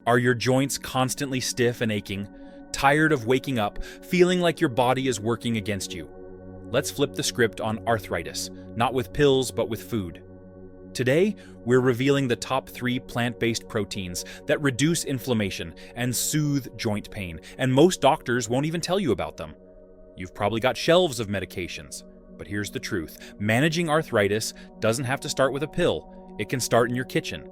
Are your joints constantly stiff and aching, tired of waking up, feeling like your body is working against you? Let's flip the script on arthritis, not with pills, but with food. Today, we're revealing the top 3 plant-based proteins that reduce inflammation and soothe joint pain, and most doctors won't even tell you about them. You've probably got shelves of medications, but here's the truth. Managing arthritis doesn't have to start with a pill. It can start in your kitchen.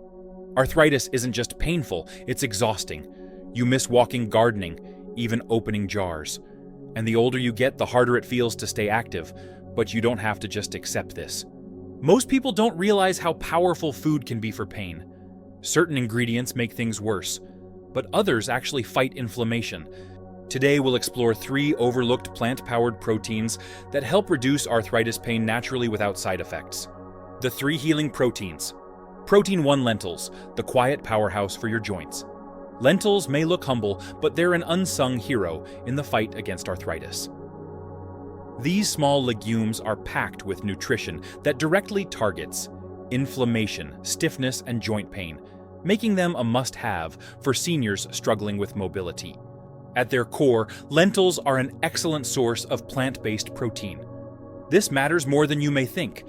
Arthritis isn't just painful, it's exhausting. You miss walking, gardening, even opening jars. And the older you get, the harder it feels to stay active, but you don't have to just accept this. Most people don't realize how powerful food can be for pain. Certain ingredients make things worse, but others actually fight inflammation. Today we'll explore 3 overlooked plant-powered proteins that help reduce arthritis pain naturally without side effects. The 3 healing proteins. Protein 1: lentils, the quiet powerhouse for your joints. Lentils may look humble, but they're an unsung hero in the fight against arthritis. These small legumes are packed with nutrition that directly targets inflammation, stiffness, and joint pain, making them a must-have for seniors struggling with mobility. At their core, lentils are an excellent source of plant-based protein. This matters more than you may think.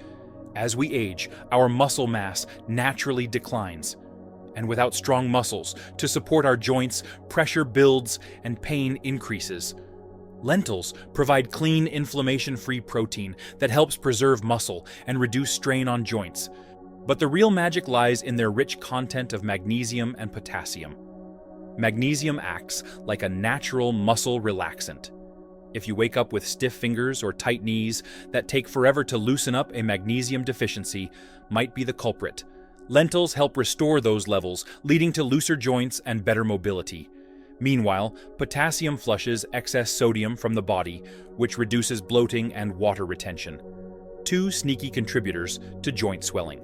As we age, our muscle mass naturally declines. And without strong muscles to support our joints, pressure builds and pain increases. Lentils provide clean, inflammation-free protein that helps preserve muscle and reduce strain on joints. But the real magic lies in their rich content of magnesium and potassium. Magnesium acts like a natural muscle relaxant. If you wake up with stiff fingers or tight knees that take forever to loosen up, a magnesium deficiency might be the culprit. Lentils help restore those levels, leading to looser joints and better mobility. Meanwhile, potassium flushes excess sodium from the body, which reduces bloating and water retention. 2 sneaky contributors to joint swelling.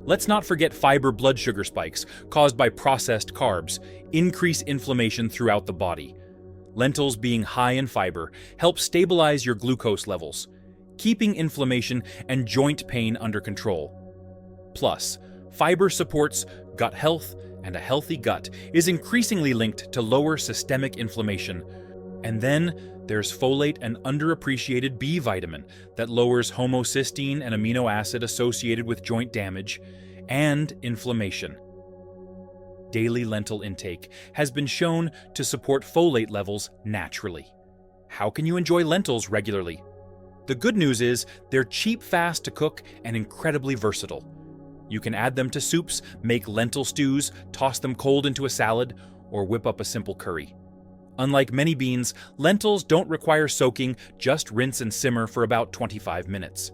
Let's not forget fiber. Blood sugar spikes caused by processed carbs increase inflammation throughout the body. Lentils, being high in fiber, help stabilize your glucose levels, keeping inflammation and joint pain under control. Plus, fiber supports gut health, and a healthy gut is increasingly linked to lower systemic inflammation. And then there's folate, an underappreciated B vitamin that lowers homocysteine, an amino acid associated with joint damage and inflammation. Daily lentil intake has been shown to support folate levels naturally. How can you enjoy lentils regularly? The good news is they're cheap, fast to cook, and incredibly versatile. You can add them to soups, make lentil stews, toss them cold into a salad, or whip up a simple curry. Unlike many beans, lentils don't require soaking, just rinse and simmer for about 25 minutes.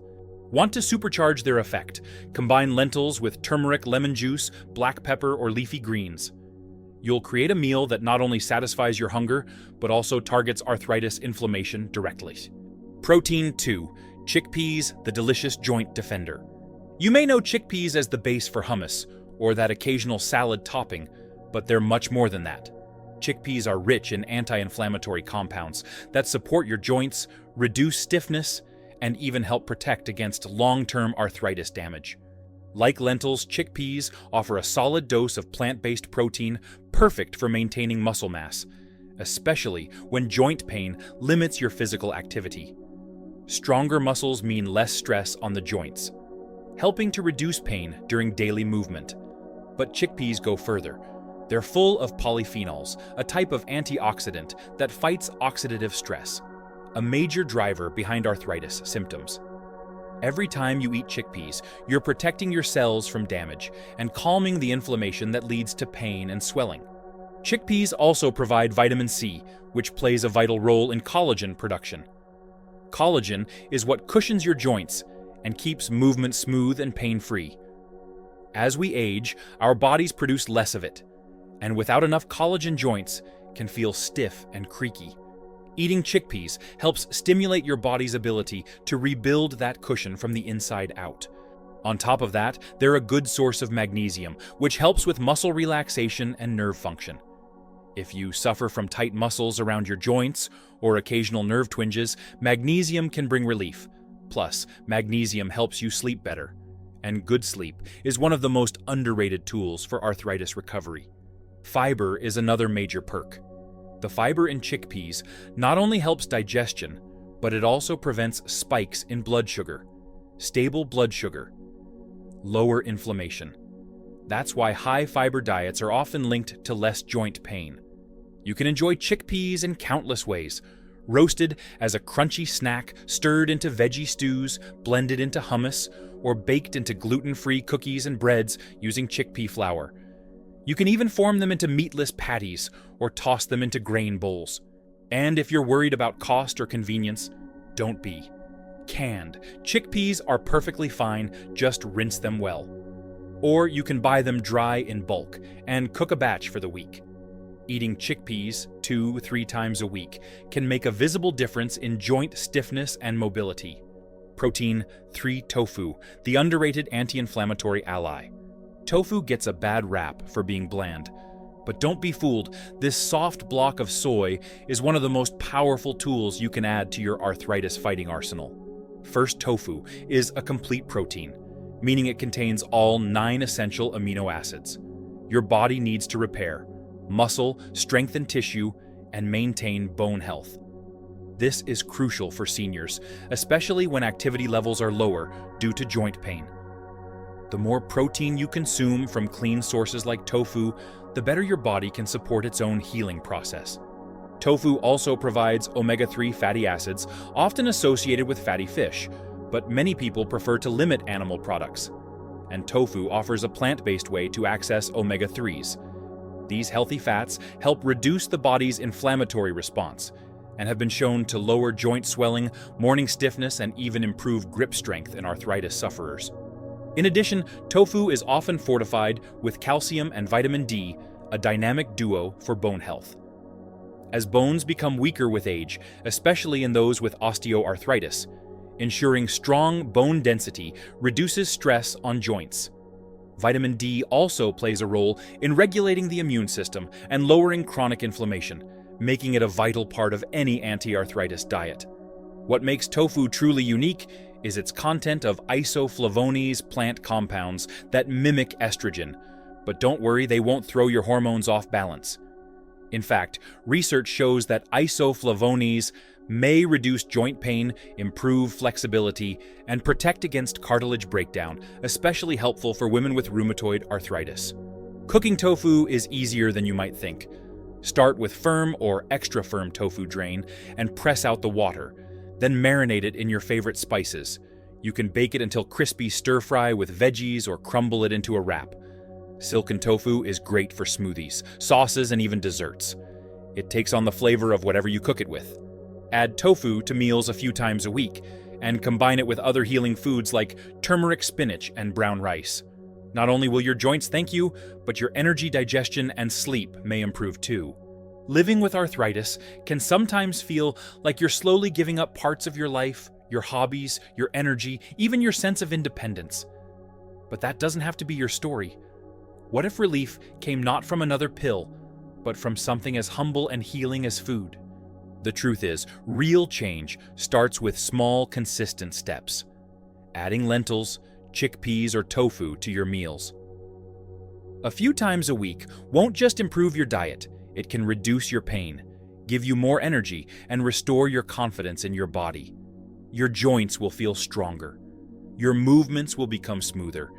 Want to supercharge their effect? Combine lentils with turmeric, lemon juice, black pepper, or leafy greens. You'll create a meal that not only satisfies your hunger, but also targets arthritis inflammation directly. Protein 2: chickpeas, the delicious joint defender. You may know chickpeas as the base for hummus, or that occasional salad topping, but they're much more than that. Chickpeas are rich in anti-inflammatory compounds that support your joints, reduce stiffness, and even help protect against long-term arthritis damage. Like lentils, chickpeas offer a solid dose of plant-based protein perfect for maintaining muscle mass, especially when joint pain limits your physical activity. Stronger muscles mean less stress on the joints, helping to reduce pain during daily movement. But chickpeas go further. They're full of polyphenols, a type of antioxidant that fights oxidative stress, a major driver behind arthritis symptoms. Every time you eat chickpeas, you're protecting your cells from damage and calming the inflammation that leads to pain and swelling. Chickpeas also provide vitamin C, which plays a vital role in collagen production. Collagen is what cushions your joints and keeps movement smooth and pain-free. As we age, our bodies produce less of it, and without enough collagen, joints can feel stiff and creaky. Eating chickpeas helps stimulate your body's ability to rebuild that cushion from the inside out. On top of that, they're a good source of magnesium, which helps with muscle relaxation and nerve function. If you suffer from tight muscles around your joints or occasional nerve twinges, magnesium can bring relief. Plus, magnesium helps you sleep better. And good sleep is one of the most underrated tools for arthritis recovery. Fiber is another major perk. The fiber in chickpeas not only helps digestion, but it also prevents spikes in blood sugar, stable blood sugar, lower inflammation. That's why high-fiber diets are often linked to less joint pain. You can enjoy chickpeas in countless ways: roasted as a crunchy snack, stirred into veggie stews, blended into hummus, or baked into gluten-free cookies and breads using chickpea flour. You can even form them into meatless patties or toss them into grain bowls. And if you're worried about cost or convenience, don't be. Canned chickpeas are perfectly fine, just rinse them well. Or you can buy them dry in bulk and cook a batch for the week. Eating chickpeas 2-3 times a week can make a visible difference in joint stiffness and mobility. Protein 3. Tofu, the underrated anti-inflammatory ally. Tofu gets a bad rap for being bland. But don't be fooled, this soft block of soy is one of the most powerful tools you can add to your arthritis fighting arsenal. First, tofu is a complete protein, meaning it contains all 9 essential amino acids. Your body needs to repair, muscle, strengthen tissue, and maintain bone health. This is crucial for seniors, especially when activity levels are lower due to joint pain. The more protein you consume from clean sources like tofu, the better your body can support its own healing process. Tofu also provides omega-3 fatty acids, often associated with fatty fish, but many people prefer to limit animal products. And tofu offers a plant-based way to access omega-3s. These healthy fats help reduce the body's inflammatory response and have been shown to lower joint swelling, morning stiffness, and even improve grip strength in arthritis sufferers. In addition, tofu is often fortified with calcium and vitamin D, a dynamic duo for bone health. As bones become weaker with age, especially in those with osteoarthritis, ensuring strong bone density reduces stress on joints. Vitamin D also plays a role in regulating the immune system and lowering chronic inflammation, making it a vital part of any anti-arthritis diet. What makes tofu truly unique is its content of isoflavones plant compounds that mimic estrogen. But don't worry, they won't throw your hormones off balance. In fact, research shows that isoflavones may reduce joint pain, improve flexibility, and protect against cartilage breakdown, especially helpful for women with rheumatoid arthritis. Cooking tofu is easier than you might think. Start with firm or extra firm tofu drain and press out the water. Then marinate it in your favorite spices. You can bake it until crispy stir-fry with veggies or crumble it into a wrap. Silken tofu is great for smoothies, sauces, and even desserts. It takes on the flavor of whatever you cook it with. Add tofu to meals a few times a week, and combine it with other healing foods like turmeric spinach and brown rice. Not only will your joints thank you, but your energy, digestion, and sleep may improve too. Living with arthritis can sometimes feel like you're slowly giving up parts of your life, your hobbies, your energy, even your sense of independence. But that doesn't have to be your story. What if relief came not from another pill, but from something as humble and healing as food? The truth is, real change starts with small, consistent steps. Adding lentils, chickpeas, or tofu to your meals. A few times a week won't just improve your diet, it can reduce your pain, give you more energy, and restore your confidence in your body. Your joints will feel stronger, your movements will become smoother,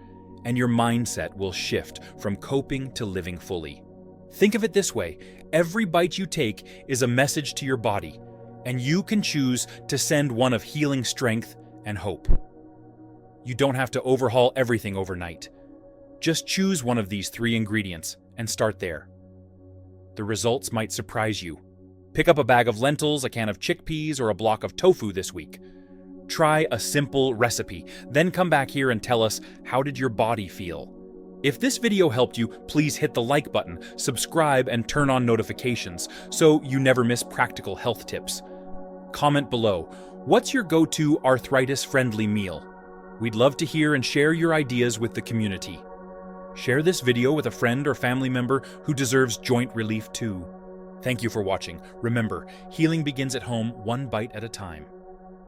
and your mindset will shift from coping to living fully. Think of it this way: every bite you take is a message to your body, and you can choose to send one of healing strength and hope. You don't have to overhaul everything overnight. Just choose one of these 3 ingredients and start there. The results might surprise you. Pick up a bag of lentils, a can of chickpeas, or a block of tofu this week. Try a simple recipe, then come back here and tell us, how did your body feel? If this video helped you, please hit the like button, subscribe, and turn on notifications so you never miss practical health tips. Comment below, what's your go-to arthritis-friendly meal? We'd love to hear and share your ideas with the community. Share this video with a friend or family member who deserves joint relief too. Thank you for watching. Remember, healing begins at home, one bite at a time.